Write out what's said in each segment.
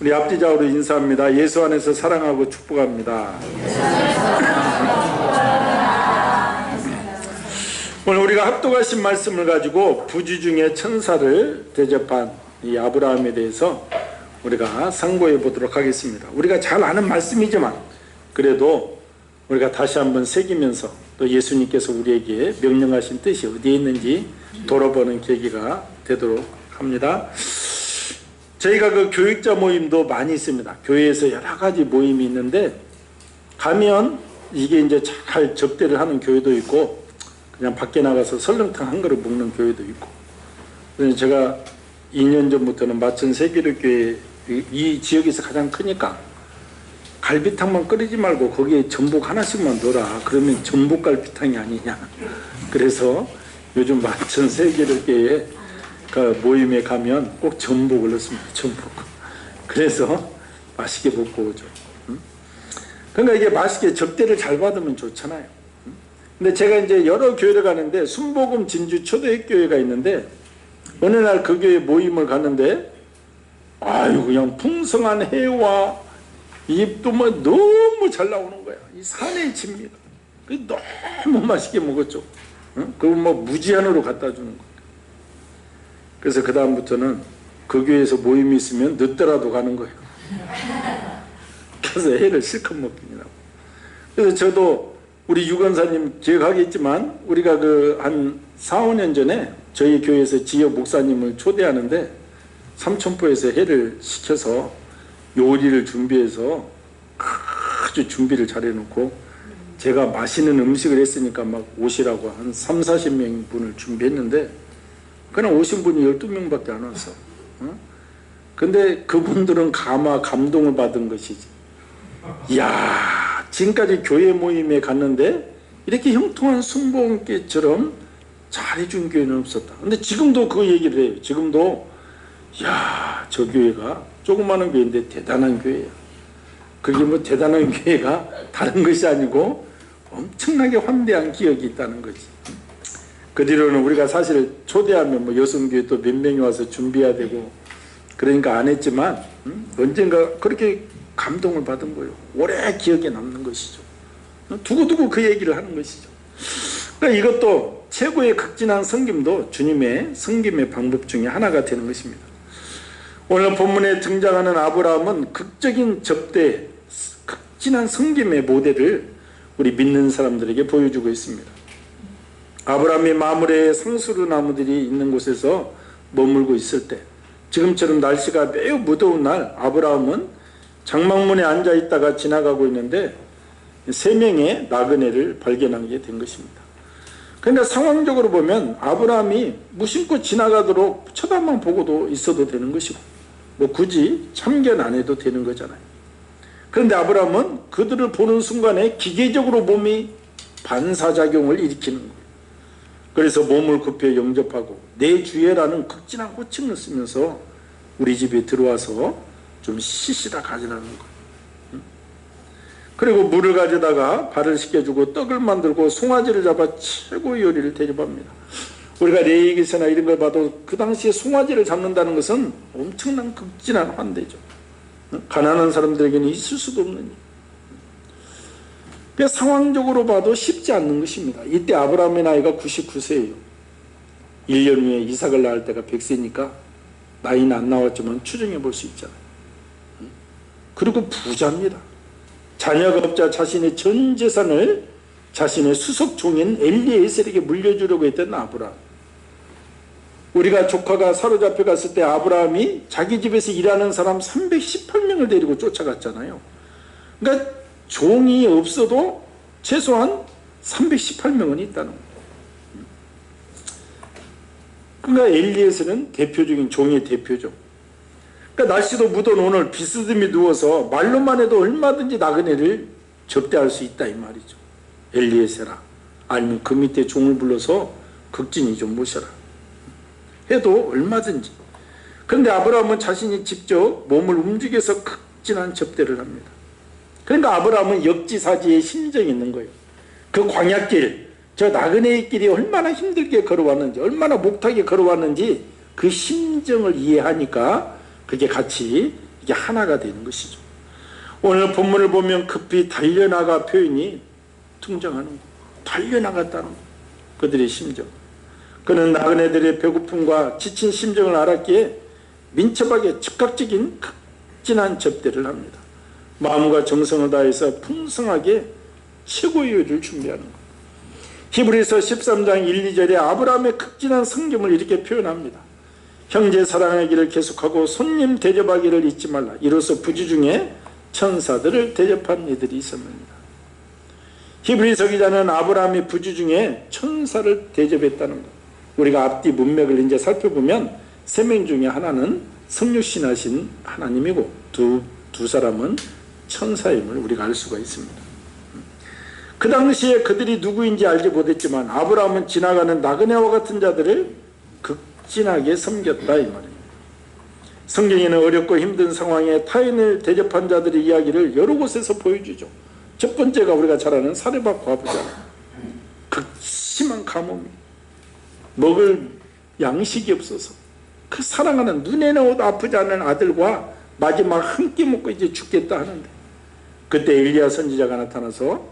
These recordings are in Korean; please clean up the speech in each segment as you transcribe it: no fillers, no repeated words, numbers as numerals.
우리 앞뒤좌우로 인사합니다. 예수 안에서 사랑하고 축복합니다. 오늘 우리가 합독하신 말씀을 가지고 부주 중에 천사를 대접한 이 아브라함에 대해서 우리가 상고해 보도록 하겠습니다. 우리가 잘 아는 말씀이지만 그래도 우리가 다시 한번 새기면서 또 예수님께서 우리에게 명령하신 뜻이 어디에 있는지 돌아보는 계기가 되도록 합니다. 저희가 그 교육자 모임도 많이 있습니다. 교회에서 여러 가지 모임이 있는데 가면 이게 이제 잘 접대를 하는 교회도 있고 그냥 밖에 나가서 설렁탕 한 그릇 먹는 교회도 있고. 그래서 제가 2년 전부터는 마천 세기력교회 이 지역에서 가장 크니까 갈비탕만 끓이지 말고 거기에 전복 하나씩만 넣어라. 그러면 전복 갈비탕이 아니냐. 그래서 요즘 마천 세기력교회 그 모임에 가면 꼭 전복을 넣습니다. 전복. 그래서 맛있게 먹고 오죠. 그러니까 이게 맛있게 접대를 잘 받으면 좋잖아요. 근데 제가 이제 여러 교회를 가는데 순복음 진주 초대교회가 있는데 어느 날 그 교회 모임을 갔는데 아유 그냥 풍성한 해와 입도 뭐 너무 잘 나오는 거야. 이 산의 집니다. 너무 맛있게 먹었죠. 그거 뭐 무제한으로 갖다 주는 거야. 그래서 그 다음부터는 그 교회에서 모임이 있으면 늦더라도 가는 거예요. 그래서 해를 실컷 먹긴 하고. 그래서 저도 우리 유건사님 기억하겠지만 우리가 그 한 4, 5년 전에 저희 교회에서 지역 목사님을 초대하는데 삼천포에서 해를 시켜서 요리를 준비해서 아주 준비를 잘 해놓고 제가 맛있는 음식을 했으니까 막 오시라고 한 3, 40명 분을 준비했는데 그냥 오신 분이 12명밖에 안 왔어. 근데 그분들은 감동을 받은 것이지. 이야, 지금까지 교회 모임에 갔는데 이렇게 형통한 순복음교회처럼 잘해준 교회는 없었다. 근데 지금도 그 얘기를 해요. 지금도 야, 저 교회가 조그마한 교회인데 대단한 교회야. 그게 뭐 대단한 교회가 다른 것이 아니고 엄청나게 환대한 기억이 있다는 거지. 그 뒤로는 우리가 사실 초대하면 뭐 여성교회 또 몇 명이 와서 준비해야 되고 그러니까 안 했지만 언젠가 그렇게 감동을 받은 거예요. 오래 기억에 남는 것이죠. 두고두고 그 얘기를 하는 것이죠. 그러니까 이것도 최고의 극진한 섬김도 주님의 섬김의 방법 중에 하나가 되는 것입니다. 오늘 본문에 등장하는 아브라함은 극적인 접대, 극진한 섬김의 모델을 우리 믿는 사람들에게 보여주고 있습니다. 아브라함이 마므레의 상수르 나무들이 있는 곳에서 머물고 있을 때 지금처럼 날씨가 매우 무더운 날 아브라함은 장막문에 앉아 있다가 지나가고 있는데 3명의 나그네를 발견하게 된 것입니다. 그러니까 상황적으로 보면 아브라함이 무심코 지나가도록 쳐다만 보고도 있어도 되는 것이고 뭐 굳이 참견 안 해도 되는 거잖아요. 그런데 아브라함은 그들을 보는 순간에 기계적으로 몸이 반사작용을 일으키는 거예요. 그래서 몸을 굽혀 영접하고 내 주예라는 극진한 호칭을 쓰면서 우리 집에 들어와서 좀 쉬시다 가지라는 거예요. 그리고 물을 가져다가 발을 씻겨주고 떡을 만들고 송아지를 잡아 최고의 요리를 대접합니다. 우리가 레위기서나 이런 걸 봐도 그 당시에 송아지를 잡는다는 것은 엄청난 극진한 환대죠. 가난한 사람들에게는 있을 수도 없는 일. 그러니까 상황적으로 봐도 쉽지 않는 것입니다. 이때 아브라함의 나이가 99세예요. 1년 후에 이삭을 낳을 때가 100세니까 나이는 안 나왔지만 추정해 볼 수 있잖아요. 그리고 부자입니다. 자녀가 없자 자신의 전 재산을 자신의 수석 종인 엘리에셀에게 물려주려고 했던 아브라함. 우리가 조카가 사로잡혀 갔을 때 아브라함이 자기 집에서 일하는 사람 318명을 데리고 쫓아갔잖아요. 그러니까 종이 없어도 최소한 318명은 있다는 거예요. 그러니까 엘리에셀은 대표적인 종의 대표죠. 그러니까 날씨도 무더운 오늘 비스듬히 누워서 말로만 해도 얼마든지 나그네를 접대할 수 있다 이 말이죠. 엘리에셀아, 아니면 그 밑에 종을 불러서 극진히 좀 모셔라 해도 얼마든지. 그런데 아브라함은 자신이 직접 몸을 움직여서 극진한 접대를 합니다. 그러니까 아브라함은 역지사지의 심정이 있는 거예요. 그 광야길, 저 나그네의 길이 얼마나 힘들게 걸어왔는지, 얼마나 목타게 걸어왔는지 그 심정을 이해하니까 그게 같이 이게 하나가 되는 것이죠. 오늘 본문을 보면 급히 달려나가 표현이 등장하는 거. 달려나갔다는 거. 그들의 심정. 그는 나그네들의 배고픔과 지친 심정을 알았기에 민첩하게 즉각적인 극진한 접대를 합니다. 마음과 정성을 다해서 풍성하게 최고의 요리를 준비하는 것. 히브리서 13장 1, 2절에 아브라함의 극진한 성김을 이렇게 표현합니다. 형제 사랑하기를 계속하고 손님 대접하기를 잊지 말라. 이로써 부지 중에 천사들을 대접한 이들이 있었느니라. 히브리서 기자는 아브라함이 부지 중에 천사를 대접했다는 것. 우리가 앞뒤 문맥을 이제 살펴보면 세 명 중에 하나는 성육신하신 하나님이고 두 사람은 천사임을 우리가 알 수가 있습니다. 그 당시에 그들이 누구인지 알지 못했지만 아브라함은 지나가는 나그네와 같은 자들을 극진하게 섬겼다 이 말입니다. 성경에는 어렵고 힘든 상황에 타인을 대접한 자들의 이야기를 여러 곳에서 보여주죠. 첫 번째가 우리가 잘 아는 사레밧 과부잖아요. 극심한 가뭄이, 먹을 양식이 없어서 그 사랑하는 눈에는 아프지 않은 아들과 마지막 한 끼 먹고 이제 죽겠다 하는데 그때 엘리야 선지자가 나타나서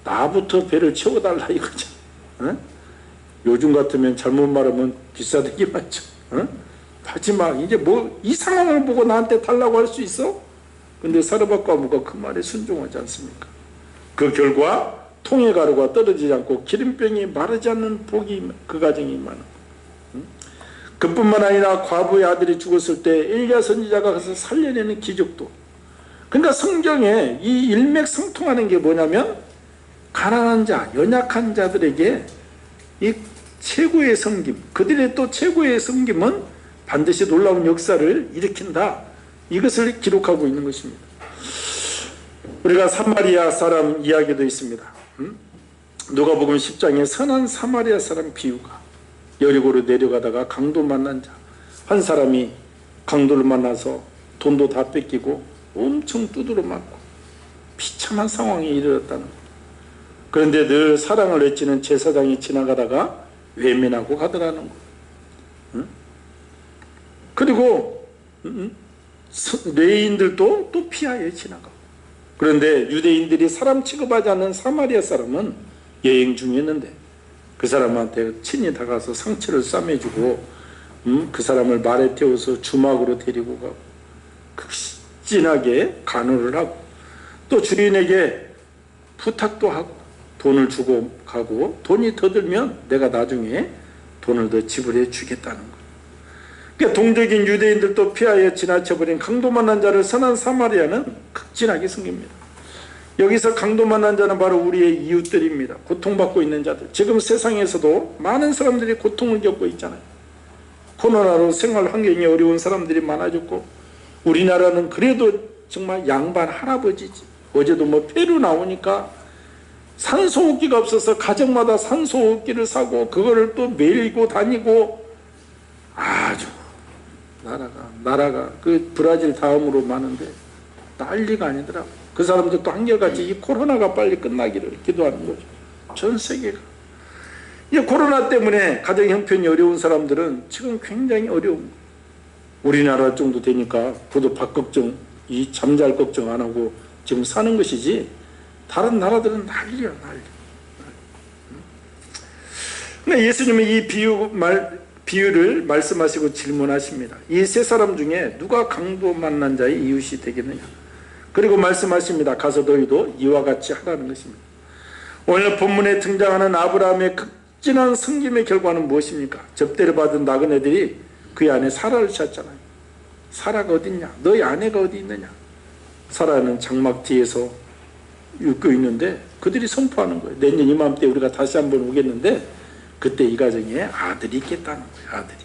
나부터 배를 채워달라 이거죠. 어? 요즘 같으면 잘못 말하면 비싸대기 맞죠. 어? 마지막 이제 뭐 이 상황을 보고 나한테 달라고 할 수 있어? 근데 사르밧 과부가 그 말에 순종하지 않습니까? 그 결과 통의 가루가 떨어지지 않고 기름병이 마르지 않는 복이 그 가정이 임하는 거. 그뿐만 아니라 과부의 아들이 죽었을 때 엘리야 선지자가 가서 살려내는 기적도. 그러니까 성경에 이 일맥상통하는 게 뭐냐면 가난한 자, 연약한 자들에게 이 최고의 섬김, 그들의 또 최고의 섬김은 반드시 놀라운 역사를 일으킨다. 이것을 기록하고 있는 것입니다. 우리가 사마리아 사람 이야기도 있습니다. 누가복음 10장에 선한 사마리아 사람 비유가 여리고로 내려가다가 강도 만난 자, 한 사람이 강도를 만나서 돈도 다 뺏기고 엄청 두드러 맞고 비참한 상황에 이르렀다는 것. 그런데 늘 사랑을 외치는 제사장이 지나가다가 외면하고 가더라는 것. 그리고 레위인들도 또 피하여 지나가고. 그런데 유대인들이 사람 취급하지 않는 사마리아 사람은 여행 중이었는데 그 사람한테 친히 다가서 상처를 싸매주고 그 사람을 말에 태워서 주막으로 데리고 가고 극진하게 간호를 하고 또 주인에게 부탁도 하고 돈을 주고 가고 돈이 더 들면 내가 나중에 돈을 더 지불해 주겠다는 것. 그러니까 동족인 유대인들도 피하여 지나쳐버린 강도 만난 자를 선한 사마리아는 극진하게 섬깁니다. 여기서 강도 만난 자는 바로 우리의 이웃들입니다. 고통받고 있는 자들. 지금 세상에서도 많은 사람들이 고통을 겪고 있잖아요. 코로나로 생활 환경이 어려운 사람들이 많아졌고 우리나라는 그래도 정말 양반 할아버지지. 어제도 뭐 페루 나오니까 산소호흡기가 없어서 가정마다 산소호흡기를 사고 그거를 또 메고 다니고 아주 나라가 그 브라질 다음으로 많은데 난리가 아니더라고. 그 사람들도 한결같이 이 코로나가 빨리 끝나기를 기도하는 거죠. 전 세계가. 이 코로나 때문에 가정 형편이 어려운 사람들은 지금 굉장히 어려운 거예요. 우리나라 정도 되니까 그것도 밥 걱정, 이 잠잘 걱정 안 하고 지금 사는 것이지 다른 나라들은 난리야 난리. 근데 예수님은 이 비유를 말씀하시고 질문하십니다. 이 세 사람 중에 누가 강도 만난 자의 이웃이 되겠느냐. 그리고 말씀하십니다. 가서 너희도 이와 같이 하라는 것입니다. 오늘 본문에 등장하는 아브라함의 극진한 섬김의 결과는 무엇입니까? 접대를 받은 나그네들이 그의 아내 사라를 찾잖아요. 사라가 어디 있냐? 너희 아내가 어디 있느냐? 사라는 장막 뒤에서 엮여 있는데 그들이 선포하는 거예요. 내년 이맘때 우리가 다시 한번 오겠는데 그때 이 가정에 아들이 있겠다는 거예요. 아들이.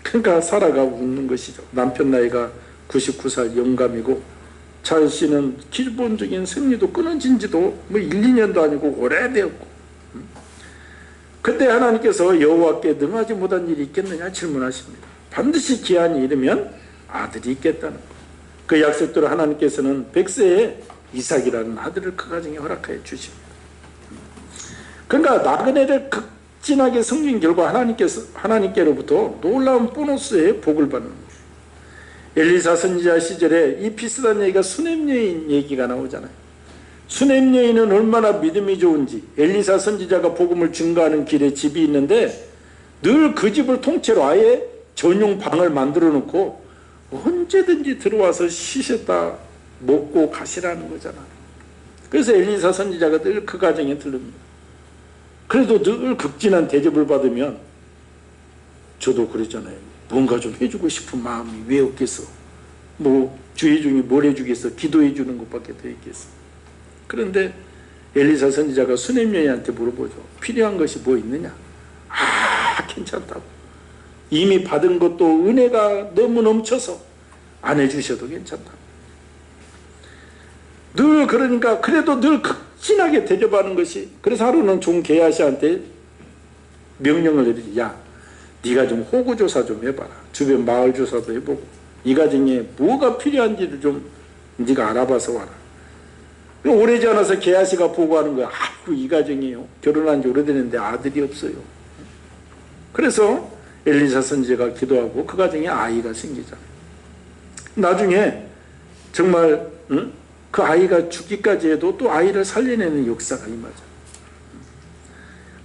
그러니까 사라가 웃는 것이죠. 남편 나이가 99살 영감이고 자신은 기본적인 생리도 끊어진 지도 뭐 1, 2년도 아니고 오래되었고 그때 하나님께서 여호와께 능하지 못한 일이 있겠느냐 질문하십니다. 반드시 기한이 이르면 아들이 있겠다는 것. 그 약속대로 하나님께서는 100세에 이삭이라는 아들을 그 가정에 허락하여 주십니다. 그러니까 나그네를 극진하게 섬긴 결과 하나님께로부터 놀라운 보너스의 복을 받는 거예요. 엘리사 선지자 시절에 이 비슷한 얘기가 수넴 여인 얘기가 나오잖아요. 수넴 여인은 얼마나 믿음이 좋은지, 엘리사 선지자가 복음을 증거하는 길에 집이 있는데 늘 그 집을 통째로 아예 전용 방을 만들어 놓고 언제든지 들어와서 쉬셨다 먹고 가시라는 거잖아. 그래서 엘리사 선지자가 늘 그 가정에 들릅니다. 그래도 늘 극진한 대접을 받으면 저도 그랬잖아요. 뭔가 좀 해주고 싶은 마음이 왜 없겠어. 뭐 주의 중에 뭘 해주겠어. 기도해 주는 것밖에 더 있겠어. 그런데 엘리사 선지자가 수넴 여인한테 물어보죠. 필요한 것이 뭐 있느냐. 괜찮다고. 이미 받은 것도 은혜가 너무 넘쳐서 안 해주셔도 괜찮다고. 늘 그러니까 그래도 늘 극진하게 대접하는 것이. 그래서 하루는 종 게하시한테 명령을 내리지. 야, 네가 좀 호구조사 좀 해봐라. 주변 마을 조사도 해보고 이 가정에 뭐가 필요한지를 좀 네가 알아봐서 와라. 오래지 않아서 게하시가 보고하는 거야. 이 가정이요. 결혼한 지 오래됐는데 아들이 없어요. 그래서 엘리사 선지자가 기도하고 그 가정에 아이가 생기잖아요. 나중에 정말 그 아이가 죽기까지 해도 또 아이를 살려내는 역사가 임하죠.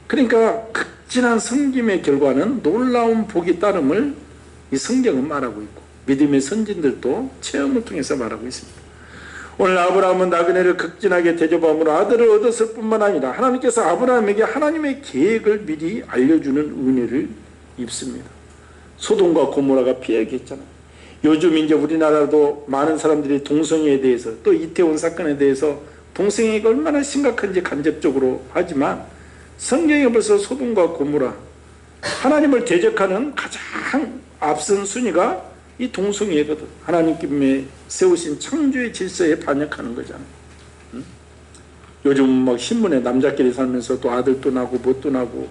그러니까 극진한 섬김의 결과는 놀라운 복이 따름을 이 성경은 말하고 있고 믿음의 선진들도 체험을 통해서 말하고 있습니다. 오늘 아브라함은 나그네를 극진하게 대접함으로 아들을 얻었을 뿐만 아니라 하나님께서 아브라함에게 하나님의 계획을 미리 알려주는 은혜를 입습니다. 소돔과 고모라가 피해겠잖아요. 요즘 이제 우리나라도 많은 사람들이 동성애에 대해서 또 이태원 사건에 대해서 동성애가 얼마나 심각한지 간접적으로 하지만 성경에 벌써 소돔과 고모라 하나님을 대적하는 가장 앞선 순위가 이 동성애거든. 하나님께 세우신 창조의 질서에 반역하는 거잖아요. 요즘 막 신문에 남자끼리 살면서 또 아들도 나고 뭣도 나고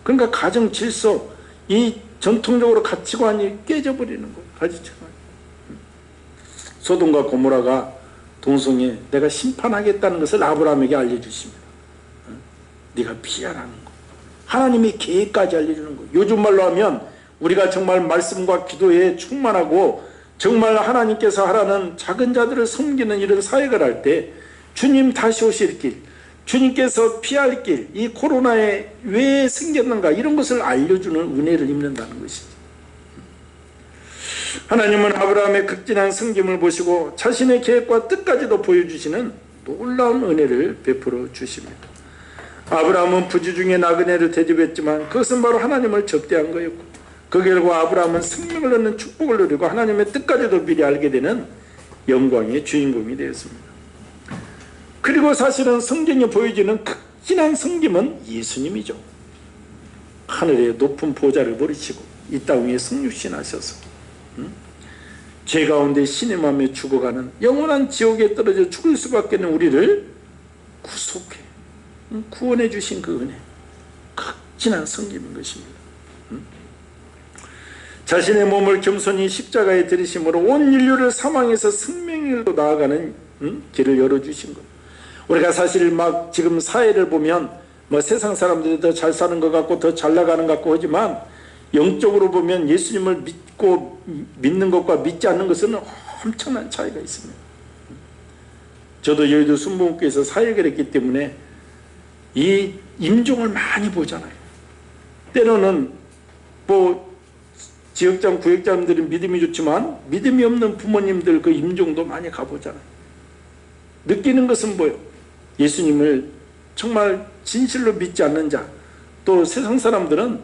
그러니까 가정 질서 이 전통적으로 가치관이 깨져버리는 거예요. 가지처럼. 소돔과 고모라가 동성애 내가 심판하겠다는 것을 아브라함에게 알려주십니다. 네가 피하라는 거. 하나님이 계획까지 알려주는 거예요. 요즘 말로 하면 우리가 정말 말씀과 기도에 충만하고 정말 하나님께서 하라는 작은 자들을 섬기는 이런 사역을 할 때 주님 다시 오실 길, 주님께서 피할 길, 이 코로나에 왜 생겼는가 이런 것을 알려주는 은혜를 입는다는 것이죠. 하나님은 아브라함의 극진한 섬김을 보시고 자신의 계획과 뜻까지도 보여주시는 놀라운 은혜를 베풀어 주십니다. 아브라함은 부주 중에 나그네를 대접했지만 그것은 바로 하나님을 접대한 거였고 그 결과 아브라함은 생명을 얻는 축복을 누리고 하나님의 뜻까지도 미리 알게 되는 영광의 주인공이 되었습니다. 그리고 사실은 성경에 보여지는 극진한 섬김은 예수님이죠. 하늘의 높은 보좌를 버리시고 이 땅 위에 성육신하셔서 죄 가운데 신의 마음에 죽어가는 영원한 지옥에 떨어져 죽을 수밖에 없는 우리를 구속해 구원해 주신 그 은혜, 극진한 섬김인 것입니다. 자신의 몸을 겸손히 십자가에 들이심으로 온 인류를 사망에서 생명으로 나아가는 길을 열어주신 것. 우리가 사실 막 지금 사회를 보면 뭐 세상 사람들이 더 잘 사는 것 같고 더 잘 나가는 것 같고 하지만 영적으로 보면 예수님을 믿는 것과 믿지 않는 것은 엄청난 차이가 있습니다. 저도 여의도 순복음교회에서 사역을 했기 때문에 이 임종을 많이 보잖아요. 때로는 뭐 지역장 구역장들은 믿음이 좋지만 믿음이 없는 부모님들 그 임종도 많이 가보잖아요. 느끼는 것은 뭐예요? 예수님을 정말 진실로 믿지 않는 자, 또 세상 사람들은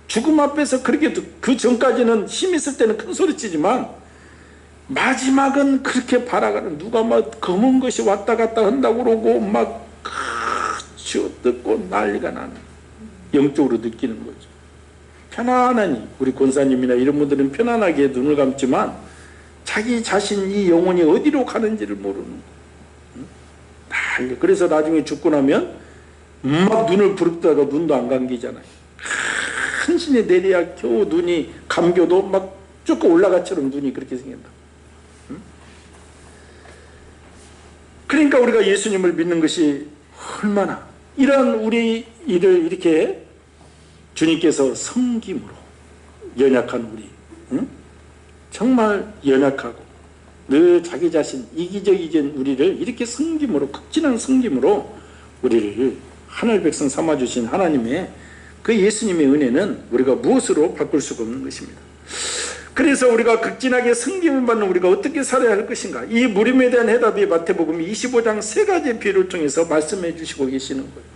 죽음 앞에서 그렇게 그 전까지는 힘 있을 때는 큰 소리 치지만 마지막은 그렇게 바라가는 누가 막 검은 것이 왔다 갔다 한다고 그러고 막 쥐어뜯고 난리가 나는 영적으로 느끼는 거죠. 편안하니 우리 권사님이나 이런 분들은 편안하게 눈을 감지만 자기 자신 이 영혼이 어디로 가는지를 모르는 거예요. 그래서 나중에 죽고 나면 막 눈을 부릅다가 눈도 안 감기잖아요. 한신이 내려야 겨우 눈이 감겨도 막 쭉 올라가처럼 눈이 그렇게 생긴다. 그러니까 우리가 예수님을 믿는 것이 얼마나 이런 우리 일을 이렇게 주님께서 섬김으로 연약한 우리 정말 연약하고 늘 자기 자신 이기적이긴 우리를 이렇게 섬김으로, 극진한 섬김으로 우리를 하늘 백성 삼아주신 하나님의 그 예수님의 은혜는 우리가 무엇으로 바꿀 수가 없는 것입니다. 그래서 우리가 극진하게 섬김을 받는 우리가 어떻게 살아야 할 것인가, 이 물음에 대한 해답이 마태복음 25장 세 가지 비유를 통해서 말씀해 주시고 계시는 거예요.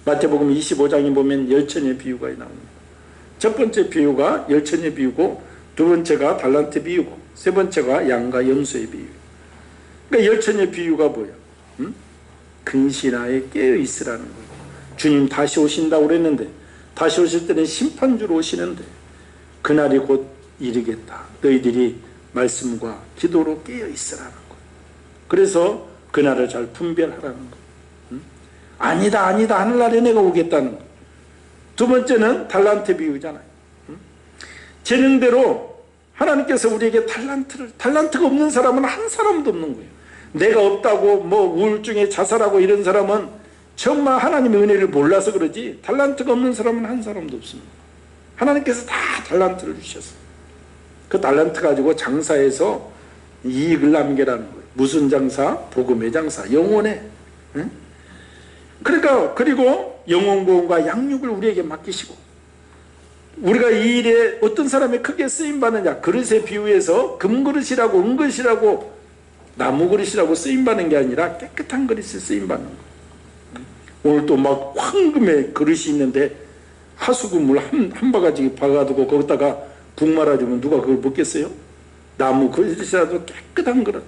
마태복음 25장에 보면 열천의 비유가 나옵니다. 첫 번째 비유가 열천의 비유고, 두 번째가 달란트 비유고, 세 번째가 양과 염소의 비유. 그러니까 열천의 비유가 뭐예요? 근신하에 깨어 있으라는 거예요. 주님 다시 오신다고 그랬는데, 다시 오실 때는 심판주로 오시는데 그날이 곧 이르겠다. 너희들이 말씀과 기도로 깨어 있으라는 거예요. 그래서 그날을 잘 분별하라는 거예요. 아니다 아니다 하늘날에 내가 오겠다는 거예요. 두 번째는 달란트 비유잖아요. 재능대로 하나님께서 우리에게 달란트가 없는 사람은 한 사람도 없는 거예요. 내가 없다고 뭐 우울증에 자살하고 이런 사람은 정말 하나님의 은혜를 몰라서 그러지, 달란트가 없는 사람은 한 사람도 없습니다. 하나님께서 다 달란트를 주셨어요. 그 달란트 가지고 장사해서 이익을 남겨라는 거예요. 무슨 장사? 복음의 장사, 영혼의. 응? 그러니까 그리고 영혼구원과 양육을 우리에게 맡기시고, 우리가 이 일에 어떤 사람이 크게 쓰임받느냐, 그릇의 비유에서 금그릇이라고 은그릇이라고 나무그릇이라고 쓰임받는 게 아니라 깨끗한 그릇이 쓰임받는 거예요. 오늘 또 막 황금의 그릇이 있는데 하수구물 한 바가지 박아두고 거기다가 국 말아주면 누가 그걸 먹겠어요? 나무 그릇이라도 깨끗한 그릇.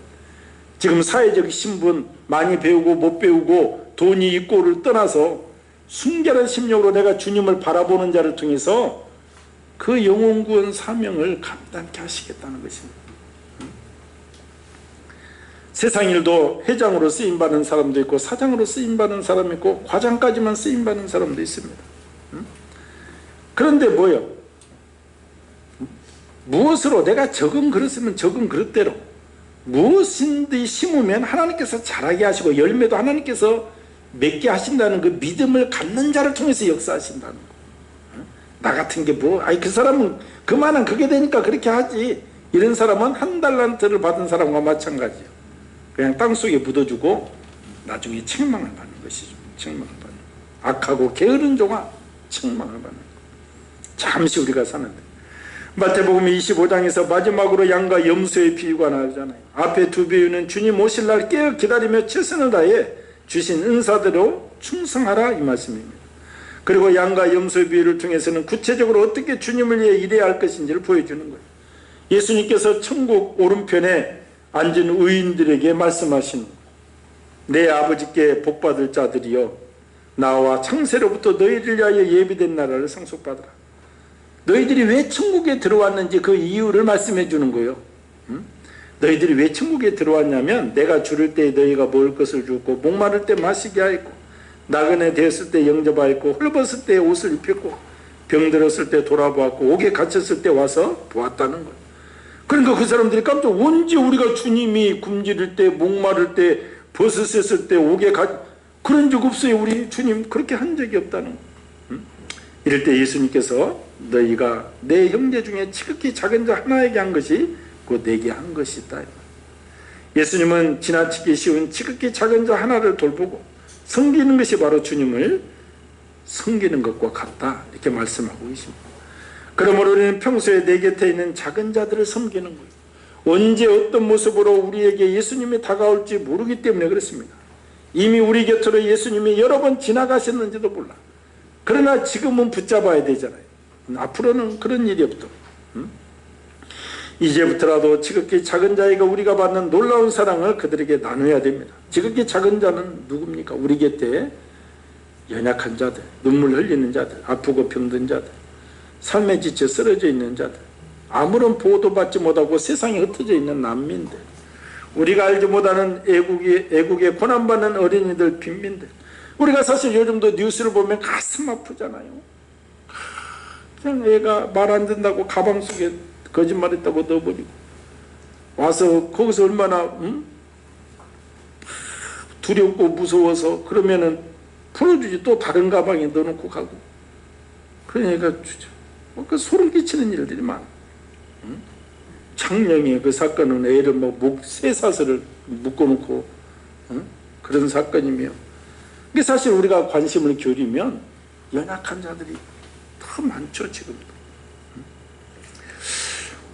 지금 사회적 신분 많이 배우고 못 배우고 돈이 있고를 떠나서 순결한 심령으로 내가 주님을 바라보는 자를 통해서 그 영혼구원 사명을 감당케 하시겠다는 것입니다. 세상 일도 회장으로 쓰임받는 사람도 있고 사장으로 쓰임받는 사람이 있고 과장까지만 쓰임받는 사람도 있습니다. 그런데 뭐요? 무엇으로 내가 적은 그릇이면 적은 그릇대로 무엇인지 심으면 하나님께서 자라게 하시고 열매도 하나님께서 맺게 하신다는 그 믿음을 갖는 자를 통해서 역사하신다는 거예요. 나 같은 게 뭐, 아이 그 사람은 그만한 그게 되니까 그렇게 하지, 이런 사람은 한 달란트를 받은 사람과 마찬가지예요. 그냥 땅속에 묻어주고 나중에 책망을 받는 것이죠. 책망을 받는, 악하고 게으른 종아 책망을 받는 거. 잠시 우리가 사는데 마태복음 25장에서 마지막으로 양과 염소의 비유가 나오잖아요. 앞에 두 비유는 주님 오실 날 깨어 기다리며 최선을 다해 주신 은사대로 충성하라 이 말씀입니다. 그리고 양과 염소의 비유를 통해서는 구체적으로 어떻게 주님을 위해 일해야 할 것인지를 보여주는 거예요. 예수님께서 천국 오른편에 앉은 의인들에게 말씀하시는, 내 아버지께 복받을 자들이여 나와 창세로부터 너희를 위하여 예비된 나라를 상속받으라. 너희들이 왜 천국에 들어왔는지 그 이유를 말씀해 주는 거예요. 너희들이 왜 천국에 들어왔냐면 내가 줄을 때 너희가 먹을 것을 주었고 목마를 때 마시게 하였고 나그네 되었을 때 영접하였고 헐벗을 때 옷을 입혔고 병들었을 때 돌아보았고 옥에 갇혔을 때 와서 보았다는 거예요. 그러니까 그 사람들이 깜짝, 언제 우리가 주님이 굶주릴 때 목마를 때 벗었을 때 옥에 그런 적 없어요. 우리 주님 그렇게 한 적이 없다는 거예요. 이럴 때 예수님께서 너희가 내 형제 중에 지극히 작은 자 하나에게 한 것이 곧 내게 한 것이다. 예수님은 지나치기 쉬운 지극히 작은 자 하나를 돌보고 섬기는 것이 바로 주님을 섬기는 것과 같다, 이렇게 말씀하고 계십니다. 그러므로 우리는 평소에 내 곁에 있는 작은 자들을 섬기는 거예요. 언제 어떤 모습으로 우리에게 예수님이 다가올지 모르기 때문에 그렇습니다. 이미 우리 곁으로 예수님이 여러 번 지나가셨는지도 몰라. 그러나 지금은 붙잡아야 되잖아요. 앞으로는 그런 일이 없도록. 이제부터라도 지극히 작은 자에게 우리가 받는 놀라운 사랑을 그들에게 나눠야 됩니다. 지극히 작은 자는 누굽니까? 우리 곁에 연약한 자들, 눈물 흘리는 자들, 아프고 병든 자들, 삶에 지쳐 쓰러져 있는 자들, 아무런 보호도 받지 못하고 세상에 흩어져 있는 난민들, 우리가 알지 못하는 애국에 고난받는 어린이들, 빈민들. 우리가 사실 요즘도 뉴스를 보면 가슴 아프잖아요. 그냥 애가 말 안 듣는다고 가방 속에 거짓말했다고 넣어버리고 와서 거기서 얼마나 두렵고 무서워서, 그러면은 풀어주지 또 다른 가방에 넣어놓고 가고, 그러니까 그 소름 끼치는 일들이 많아. 창녕의 그 사건은 애를 목 쇠사슬을 묶어놓고 그런 사건이며, 이게 사실 우리가 관심을 기울이면 연약한 자들이 더 많죠. 지금도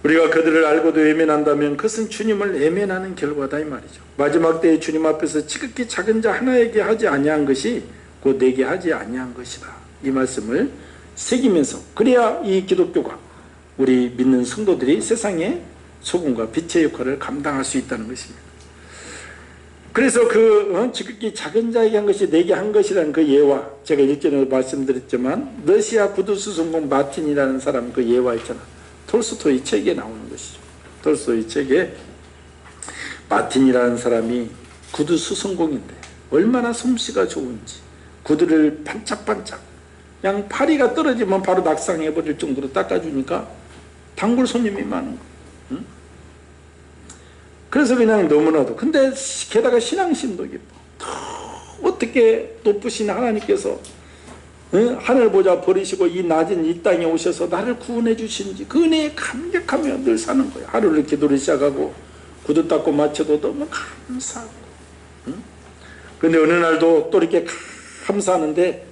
우리가 그들을 알고도 외면한다면 그것은 주님을 외면하는 결과다 이 말이죠. 마지막 때에 주님 앞에서 지극히 작은 자 하나에게 하지 아니한 것이 곧 내게 하지 아니한 것이다, 이 말씀을 새기면서, 그래야 이 기독교가, 우리 믿는 성도들이 세상에 소금과 빛의 역할을 감당할 수 있다는 것입니다. 그래서 그 지극히 작은 자에게 한 것이 내게 한 것이라는 그 예화, 제가 일전에 말씀드렸지만 러시아 구두수송공 마틴이라는 사람 그 예화 있잖아. 톨스토이 책에 나오는 것이죠. 톨스토이 책에 마틴이라는 사람이 구두수송공인데 얼마나 솜씨가 좋은지, 구두를 반짝반짝 그냥 파리가 떨어지면 바로 낙상해버릴 정도로 닦아주니까 단골 손님이 많은 거예요. 응? 그래서 그냥 너무나도, 근데 게다가 신앙심도 깊어. 어떻게 높으신 하나님께서 하늘 보자 버리시고 이 낮은 이 땅에 오셔서 나를 구원해 주신지 그 은혜에 감격하며 늘 사는 거예요. 하루를 기도를 시작하고 구두 닦고 마쳐도 너무 감사하고. 그런데 어느 날도 또 이렇게 감사하는데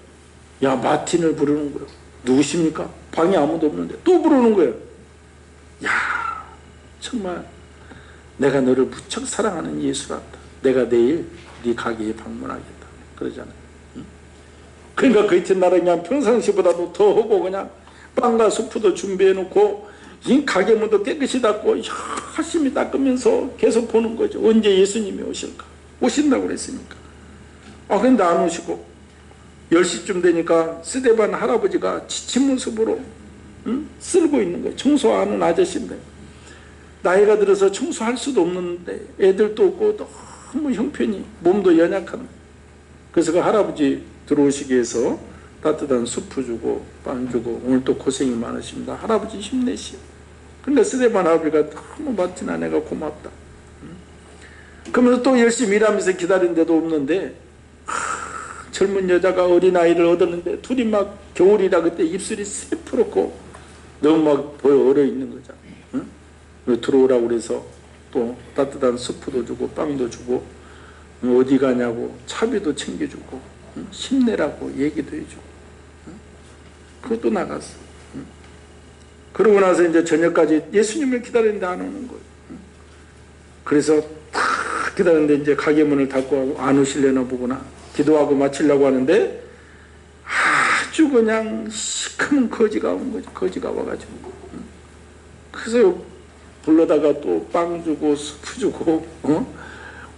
야, 마틴을 부르는 거예요. 누구십니까? 방에 아무도 없는데 또 부르는 거예요. 야, 정말 내가 너를 무척 사랑하는 예수란다. 내가 내일 네 가게에 방문하겠다. 그러잖아요. 그러니까 그 이튿날에 그냥 평상시보다도 더 하고 그냥 빵과 수프도 준비해놓고 이 가게 문도 깨끗이 닦고 열심히 닦으면서 계속 보는 거죠. 언제 예수님이 오실까? 오신다고 그랬으니까. 그런데 안 오시고 10시쯤 되니까 스데반 할아버지가 지친 모습으로 쓸고 있는 거예요. 청소하는 아저씨인데 나이가 들어서 청소할 수도 없는데 애들도 없고 너무 형편이, 몸도 연약한 거예요. 그래서 그 할아버지 들어오시기 위해서 따뜻한 수프 주고 빵 주고, 오늘 또 고생이 많으십니다, 할아버지 힘내시오. 근데 스데반 할아버지가 너무 마틴 아내가 고맙다. 그러면서 또 열심히 일하면서 기다리는데도 없는데 젊은 여자가 어린아이를 얻었는데 둘이 막 겨울이라 그때 입술이 새푸랗고 너무 막 보여 얼어 있는 거잖아. 들어오라고 그래서 또 따뜻한 수프도 주고 빵도 주고 어디 가냐고 차비도 챙겨주고 힘내라고 얘기도 해주고 그것도 나갔어. 그러고 나서 이제 저녁까지 예수님을 기다리는데 안 오는 거예요. 그래서 탁 기다리는데 이제 가게 문을 닫고 안 오실려나 보구나. 기도하고 마치려고 하는데 아주 그냥 시커먼 거지가 온 거죠. 거지가 와가지고. 그래서 불러다가 또 빵 주고 수프 주고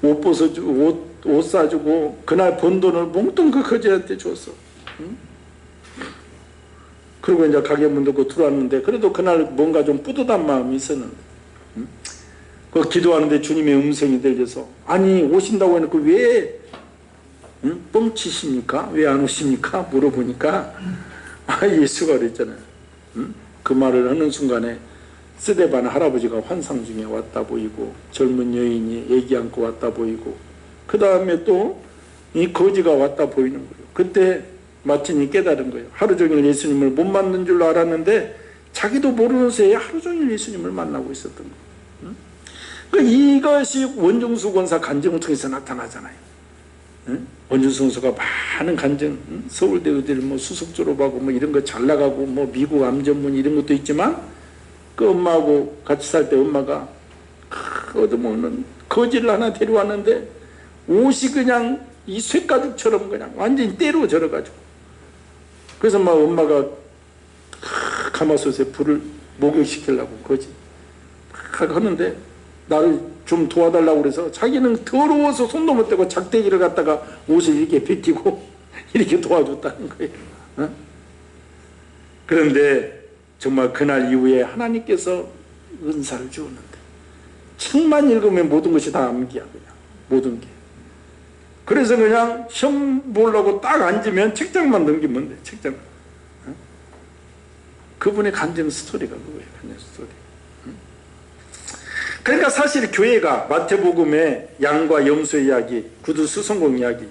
옷 벗어주고 옷 사주고 그날 번 돈을 몽땅 그 거지한테 줬어. 그리고 이제 가게 문 닫고 들어왔는데 그래도 그날 뭔가 좀 뿌듯한 마음이 있었는데 그 기도하는데 주님의 음성이 들려서 아니 오신다고 해놓고 왜 뻥치십니까? 왜 안 오십니까? 물어보니까 예수가 그랬잖아요. 그 말을 하는 순간에 스데반 할아버지가 환상 중에 왔다 보이고 젊은 여인이 애기 안고 왔다 보이고 그 다음에 또 이 거지가 왔다 보이는 거예요. 그때 마틴이 깨달은 거예요. 하루 종일 예수님을 못 만난 줄로 알았는데 자기도 모르는 새에 하루 종일 예수님을 만나고 있었던 거예요. 그러니까 이것이 원종수 권사 간증을 통해서 나타나잖아요. 원종수 권사가 많은 간증, 서울대 의대를 뭐 수석 졸업하고 뭐 이런 거 잘 나가고 뭐 미국 암 전문 이런 것도 있지만 그 엄마하고 같이 살 때 엄마가 얻어먹는 거지를 하나 데려왔는데 옷이 그냥 이 쇠가죽처럼 그냥 완전히 때로 절어가지고 그래서 막 엄마가 가마솥에 불을 목욕시키려고 거지 하는데 나를 좀 도와달라고 그래서 자기는 더러워서 손도 못 대고 작대기를 갖다가 옷을 이렇게 벗기고 이렇게 도와줬다는 거예요. 그런데 정말 그날 이후에 하나님께서 은사를 주었는데 책만 읽으면 모든 것이 다 암기야. 그냥 모든 게. 그래서 그냥 시험 보려고 딱 앉으면 책장만 넘기면 돼. 책장. 그분의 간증 스토리가 그거예요. 간증 스토리. 그러니까 사실 교회가 마태복음의 양과 염소 이야기, 구두 수송공 이야기,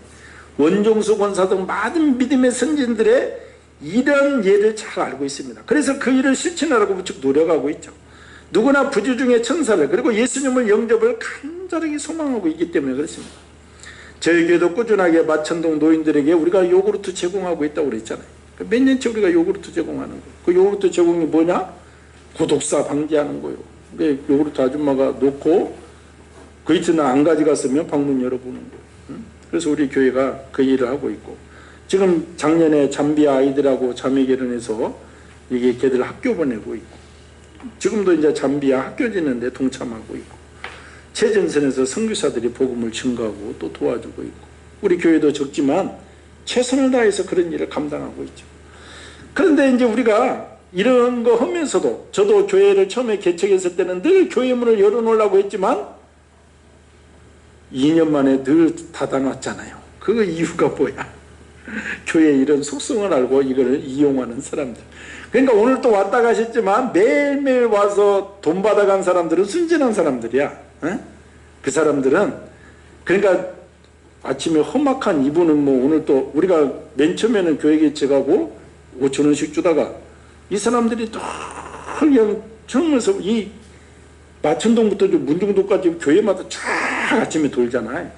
원종수 권사 등 많은 믿음의 선진들의 이런 예를 잘 알고 있습니다. 그래서 그 일을 실천하라고 무척 노력하고 있죠. 누구나 부주 중에 천사를 그리고 예수님을 영접을 간절하게 소망하고 있기 때문에 그렇습니다. 저희 교회도 꾸준하게 마천동 노인들에게 우리가 요구르트 제공하고 있다고 그랬잖아요. 몇 년째 우리가 요구르트 제공하는 거예요. 그 요구르트 제공이 뭐냐? 고독사 방지하는 거예요. 요구르트 아줌마가 놓고 그 이튿날 안 가져갔으면 방문 열어보는 거예요. 그래서 우리 교회가 그 일을 하고 있고, 지금 작년에 잠비아 아이들하고 자매 결혼해서 이게 걔들 학교 보내고 있고, 지금도 이제 잠비아 학교 짓는데 동참하고 있고, 최전선에서 선교사들이 복음을 증거하고 또 도와주고 있고, 우리 교회도 적지만 최선을 다해서 그런 일을 감당하고 있죠. 그런데 이제 우리가 이런 거 하면서도, 저도 교회를 처음에 개척했을 때는 늘 교회 문을 열어놓으려고 했지만 2년 만에 늘 닫아놨잖아요. 그 이유가 뭐야? 교회의 이런 속성을 알고 이걸 이용하는 사람들. 그러니까 오늘 또 왔다 가셨지만 매일매일 와서 돈 받아간 사람들은 순진한 사람들이야. 에? 그 사람들은, 그러니까 아침에 험악한 이분은 뭐 오늘 또 우리가 맨 처음에는 교회 개척하고 5,000원씩 주다가 이 사람들이 또 그냥 처음에서 이 마천동부터 문중도까지 교회마다 쫙 아침에 돌잖아요.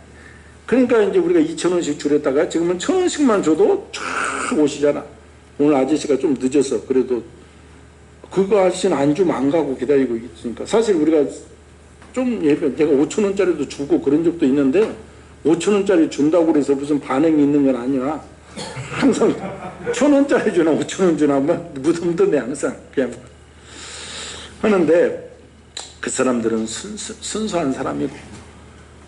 그러니까 이제 우리가 2,000원씩 줄였다가 지금은 1,000원씩만 줘도 쫙 오시잖아. 오늘 아저씨가 좀 늦어서 그래도 그거 아저씨는 안 주면 안 가고 기다리고 있으니까, 사실 우리가 좀 예배, 제가 5,000원짜리도 주고 그런 적도 있는데 5,000원짜리 준다고 그래서 무슨 반응이 있는 건 아니야. 항상 1,000원짜리 주나 5,000원 주나 뭐 무덤덤해 항상 그냥 하는데, 그 사람들은 순수한 사람이고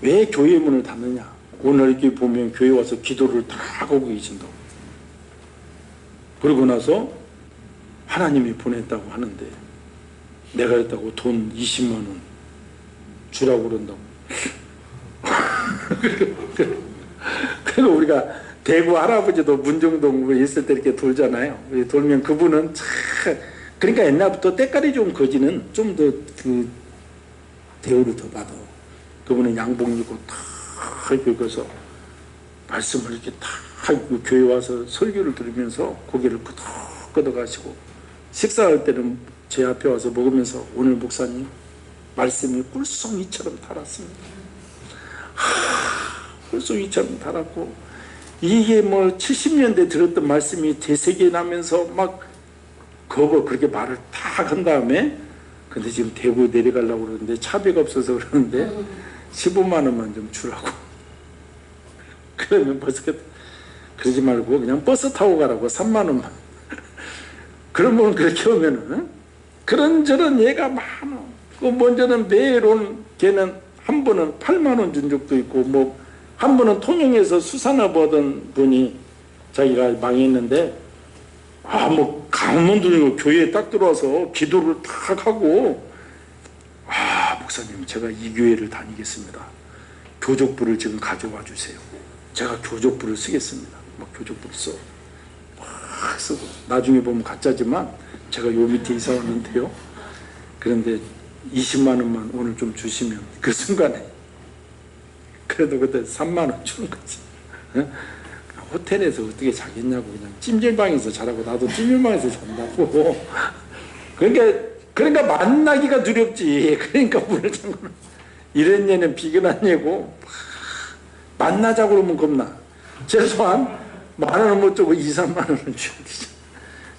왜 교회 문을 닫느냐? 오늘 이렇게 보면 교회 와서 기도를 다 하고 계신다고. 그러고 나서 하나님이 보냈다고 하는데 내가 그랬다고 돈 20만 원 주라고 그런다고. 그리고 우리가 대구 할아버지도 문정동 있을 때 이렇게 돌잖아요. 돌면 그분은 참, 그러니까 옛날부터 때깔이 좋은 거지는 좀 더 그 대우를 더 받아. 그분은 양복 입고 다 긁어서 말씀을 이렇게 다 교회 와서 설교를 들으면서 고개를 끄덕끄덕 하시고, 식사할 때는 제 앞에 와서 먹으면서 오늘 목사님 말씀이 꿀송이처럼 달았습니다. 꿀송이처럼 달았고, 이게 뭐 70년대 들었던 말씀이 되새겨나면서 막 그거 그렇게 말을 다 한 다음에, 근데 지금 대구 내려가려고 그러는데 차비가 없어서 그러는데 15만 원만 좀 주라고. 그러면 벌써 그러지 말고 그냥 버스 타고 가라고 3만 원만. 그러면 그렇게 오면은 그런저런 얘가 많아. 그 먼저는 매일 온 걔는 한 번은 8만 원 준 적도 있고, 뭐 한 번은 통영에서 수산업 하던 분이 자기가 망했는데, 뭐 강원도 교회에 딱 들어와서 기도를 딱 하고, 목사님 제가 이 교회를 다니겠습니다. 교족부를 지금 가져와 주세요. 제가 교족부를 쓰겠습니다. 막 교족부를 써. 막 쓰고, 나중에 보면 가짜지만 제가 요 밑에 이사 왔는데요, 그런데 20만 원만 오늘 좀 주시면, 그 순간에 그래도 그때 3만 원 주는 거지. 호텔에서 어떻게 자겠냐고, 그냥 찜질방에서 자라고. 나도 찜질방에서 잔다고. 그러니까 만나기가 두렵지. 그러니까 문을 잠그는. 이런 얘는 비근한 얘고, 만나자고 그러면 겁나. 최소한 10,000원 못 주고 2, 3만 원은 줘야 되죠.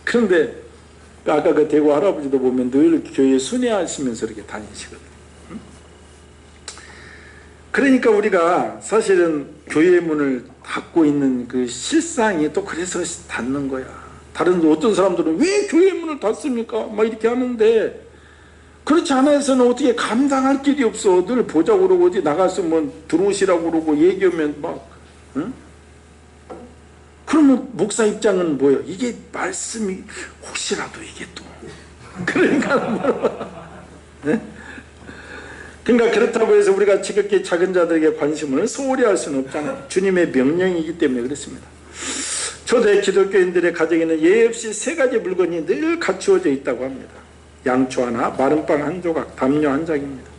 그런데 아까 그 대구 할아버지도 보면 늘 교회 순회하시면서 이렇게 다니시거든. 그러니까 우리가 사실은 교회 문을 닫고 있는 그 실상이 또 그래서 닫는 거야. 다른 어떤 사람들은 왜 교회 문을 닫습니까? 막 이렇게 하는데, 그렇지 않아서는 어떻게 감당할 길이 없어. 늘 보자고 그러고, 어디 나갔으면 들어오시라고 그러고 얘기하면 막, 응? 그러면 목사 입장은 뭐예요? 이게 말씀이 혹시라도 이게 또 그러니까 네? 그러니까 그렇다고 해서 우리가 지극히 작은 자들에게 관심을 소홀히 할 수는 없잖아요. 주님의 명령이기 때문에 그렇습니다. 초대 기독교인들의 가정에는 예의 없이 3가지 물건이 늘 갖추어져 있다고 합니다. 양초 하나, 마른 빵 한 조각, 담요 한 장입니다.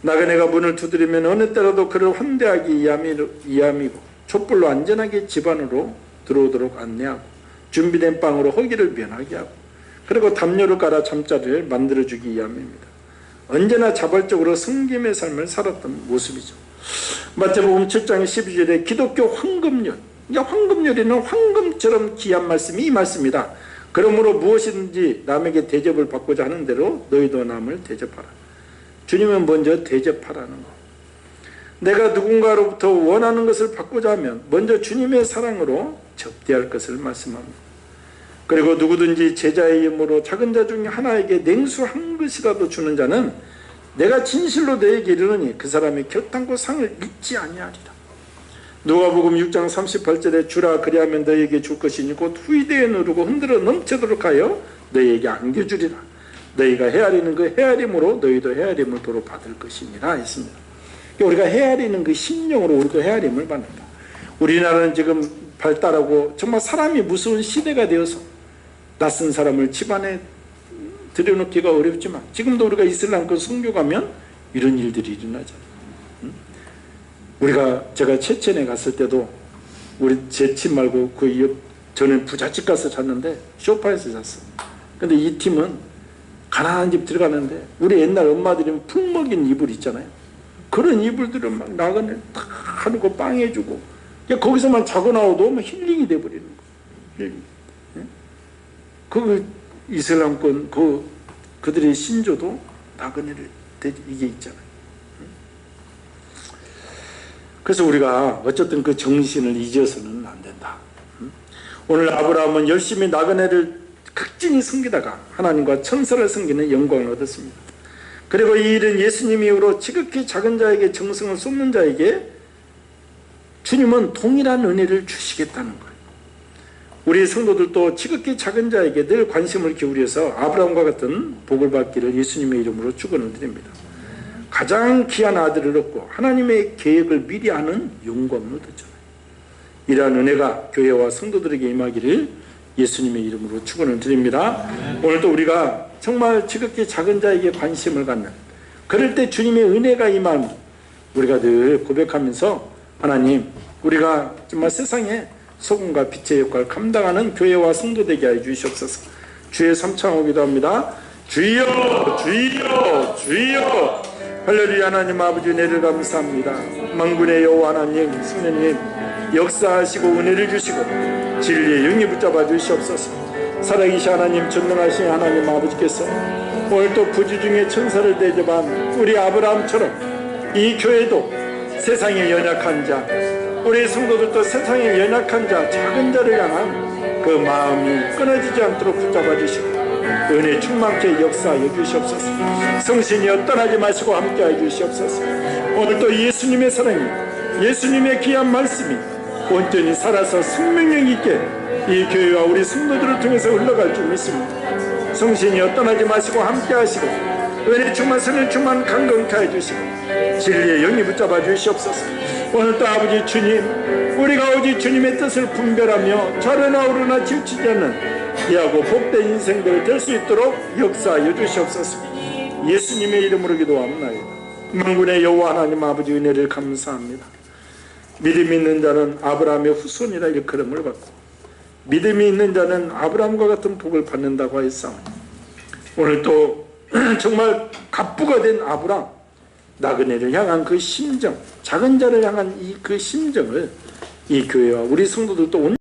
나그네가 문을 두드리면 어느 때라도 그를 환대하기 이함이고, 촛불로 안전하게 집 안으로 들어오도록 안내하고, 준비된 빵으로 허기를 면하게 하고, 그리고 담요를 깔아 잠자리를 만들어주기 위함입니다. 언제나 자발적으로 섬김의 삶을 살았던 모습이죠. 마태복음 7장 12절에 기독교 황금률, 황금률에는 황금처럼 귀한 말씀이 이 말씀이다. 그러므로 무엇이든지 남에게 대접을 받고자 하는 대로 너희도 남을 대접하라. 주님은 먼저 대접하라는 거. 내가 누군가로부터 원하는 것을 받고자 하면 먼저 주님의 사랑으로 접대할 것을 말씀합니다. 그리고 누구든지 제자의 이름으로 작은 자 중에 하나에게 냉수 한 것이라도 주는 자는 내가 진실로 너에게 이르노니 그 사람이 결단코 상을 잊지 아니하리라. 누가복음 6장 38절에 주라 그리하면 너에게 줄 것이니 곧 후이대에 누르고 흔들어 넘치도록 하여 너에게 안겨주리라. 너희가 헤아리는 그 헤아림으로 너희도 헤아림을 도로 받을 것이니라 했습니다. 우리가 헤아리는 그 심령으로 우리도 헤아림을 받는다. 우리나라는 지금 발달하고 정말 사람이 무서운 시대가 되어서 낯선 사람을 집안에 들여놓기가 어렵지만 지금도 우리가 이슬람권 선교 가면 이런 일들이 일어나잖아요. 제가 체첸에 갔을 때도 우리 제 집 말고 그 옆, 저는 부잣집 가서 잤는데 소파에서 잤어. 근데 이 팀은 가난한 집 들어가는데 우리 옛날 엄마들이 풀 먹인 이불 있잖아요. 그런 이불들을 막 나그네 탁 하고 빵 해주고 거기서만 자고 나와도 막 힐링이 돼버리는 거예요. 그 이슬람권 그들의 신조도 나그네를 이게 있잖아요. 그래서 우리가 어쨌든 그 정신을 잊어서는 안 된다. 오늘 아브라함은 열심히 나그네를 극진히 섬기다가 하나님과 천사를 섬기는 영광을 얻었습니다. 그리고 이 일은 예수님 이후로 지극히 작은 자에게 정성을 쏟는 자에게 주님은 동일한 은혜를 주시겠다는 거예요. 우리 성도들도 지극히 작은 자에게 늘 관심을 기울여서 아브라함과 같은 복을 받기를 예수님의 이름으로 축원을 드립니다. 가장 귀한 아들을 얻고 하나님의 계획을 미리 아는 영광을 얻었잖아요. 이러한 은혜가 교회와 성도들에게 임하기를 예수님의 이름으로 축원을 드립니다. 오늘도 우리가 정말 지극히 작은 자에게 관심을 갖는, 그럴 때 주님의 은혜가 임함 우리가 늘 고백하면서 하나님, 우리가 정말 세상에 소금과 빛의 역할을 감당하는 교회와 성도 되게 하여 주시옵소서. 주의 삼창하기도 합니다. 주여 주여 주여. 할렐루야. 하나님 아버지 은혜를 감사합니다. 만군의 여호와 하나님, 성령님 역사하시고 은혜를 주시고 진리의 영이 붙잡아 주시옵소서. 살아계신 하나님, 전능하신 하나님 아버지께서 오늘 또 부지중에 천사를 대접한 우리 아브라함처럼 이 교회도 세상에 연약한 자, 우리 성도들도 세상에 연약한 자, 작은 자를 향한 그 마음이 끊어지지 않도록 붙잡아 주시고 은혜 충만케 역사하여 주시옵소서. 성신이여 떠나지 마시고 함께하여 주시옵소서. 오늘도 예수님의 사랑이, 예수님의 귀한 말씀이 온전히 살아서 생명력 있게 이 교회와 우리 성도들을 통해서 흘러갈 줄 믿습니다. 성신이여 떠나지 마시고 함께하시고 은혜 충만 성령 충만 강건케 해주시고 진리의 영이 붙잡아 주시옵소서. 오늘도 아버지 주님, 우리가 오직 주님의 뜻을 분별하며 좌르나 우르나 치우치지 않는 귀하고 복된 인생들 될 수 있도록 역사하여 주시옵소서. 예수님의 이름으로 기도합나이다. 만군의 여호와 하나님 아버지 은혜를 감사합니다. 믿음이 있는 자는 아브라함의 후손이라 일컬음을 받고 믿음이 있는 자는 아브라함과 같은 복을 받는다고 하였사오니 오늘 또 정말 갑부가 된 아브라함, 나그네를 향한 그 심정, 작은 자를 향한 그 심정을 이 교회와 우리 성도들도